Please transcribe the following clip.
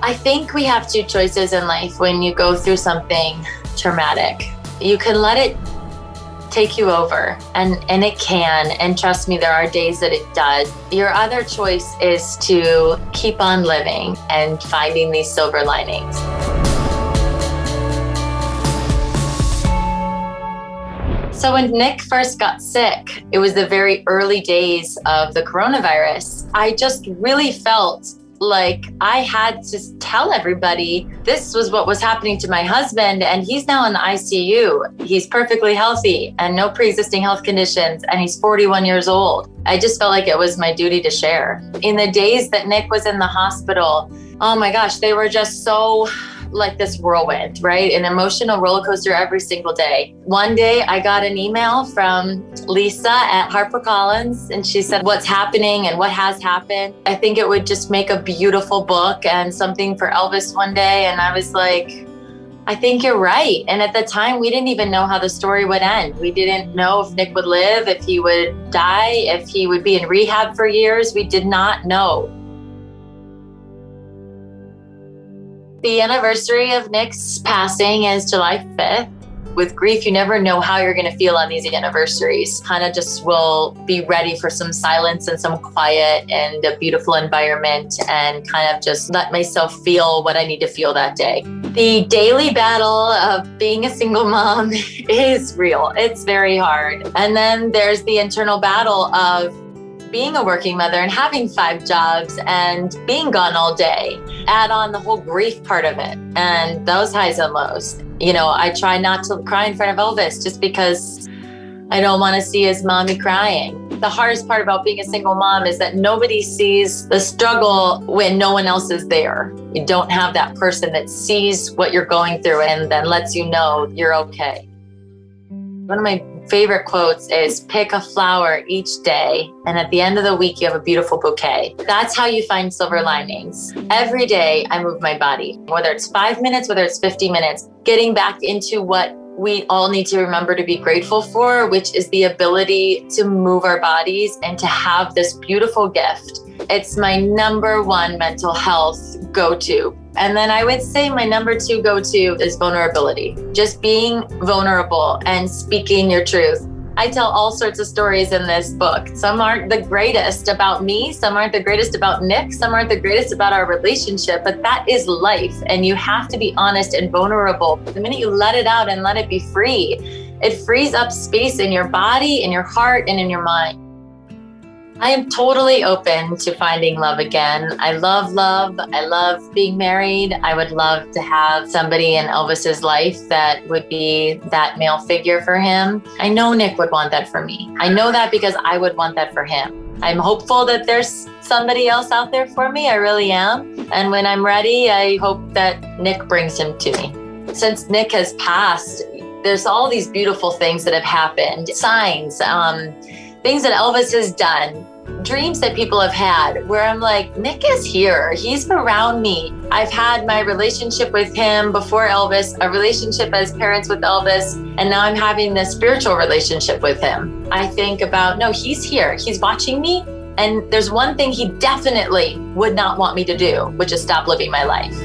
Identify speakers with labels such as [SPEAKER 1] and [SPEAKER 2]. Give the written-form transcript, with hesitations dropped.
[SPEAKER 1] I think we have two choices in life when you go through something traumatic. You can let it take you over, and it can, and trust me, there are days that it does. Your other choice is to keep on living and finding these silver linings. So when Nick first got sick, it was the very early days of the coronavirus. I just really felt like I had to tell everybody this was what was happening to my husband, and he's now in the ICU. He's perfectly healthy and no pre-existing health conditions, and he's 41 years old. I just felt like it was my duty to share. In the days that Nick was in the hospital, oh my gosh, they were just so like this whirlwind, right? An emotional roller coaster every single day. One day I got an email from Lisa at HarperCollins, and she said, what's happening and what has happened. I think it would just make a beautiful book and something for Elvis one day. And I was like, I think you're right. And at the time, we didn't even know how the story would end. We didn't know if Nick would live, if he would die, if he would be in rehab for years. We did not know. The anniversary of Nick's passing is July 5th. With grief, you never know how you're going to feel on these anniversaries. Kind of just will be ready for some silence and some quiet and a beautiful environment, and kind of just let myself feel what I need to feel that day. The daily battle of being a single mom is real. It's very hard. And then there's the internal battle of being a working mother and having 5 jobs and being gone all day. Add on the whole grief part of it and those highs and lows. You know, I try not to cry in front of Elvis just because I don't want to see his mommy crying. The hardest part about being a single mom is that nobody sees the struggle when no one else is there. You don't have that person that sees what you're going through and then lets you know you're okay. One of my favorite quotes is, pick a flower each day, and at the end of the week, you have a beautiful bouquet. That's how you find silver linings. Every day, I move my body, whether it's 5 minutes, whether it's 50 minutes, getting back into what we all need to remember to be grateful for, which is the ability to move our bodies and to have this beautiful gift. It's my number one mental health go-to. And then I would say my number 2 go-to is vulnerability. Just being vulnerable and speaking your truth. I tell all sorts of stories in this book. Some aren't the greatest about me. Some aren't the greatest about Nick. Some aren't the greatest about our relationship, but that is life. And you have to be honest and vulnerable. The minute you let it out and let it be free, it frees up space in your body, in your heart, and in your mind. I am totally open to finding love again. I love love. I love being married. I would love to have somebody in Elvis's life that would be that male figure for him. I know Nick would want that for me. I know that because I would want that for him. I'm hopeful that there's somebody else out there for me. I really am. And when I'm ready, I hope that Nick brings him to me. Since Nick has passed, there's all these beautiful things that have happened. Signs, things that Elvis has done, dreams that people have had where I'm like, Nick is here. He's around me. I've had my relationship with him before Elvis, a relationship as parents with Elvis, and now I'm having this spiritual relationship with him. I think about, no, he's here. He's watching me. And there's one thing he definitely would not want me to do, which is stop living my life.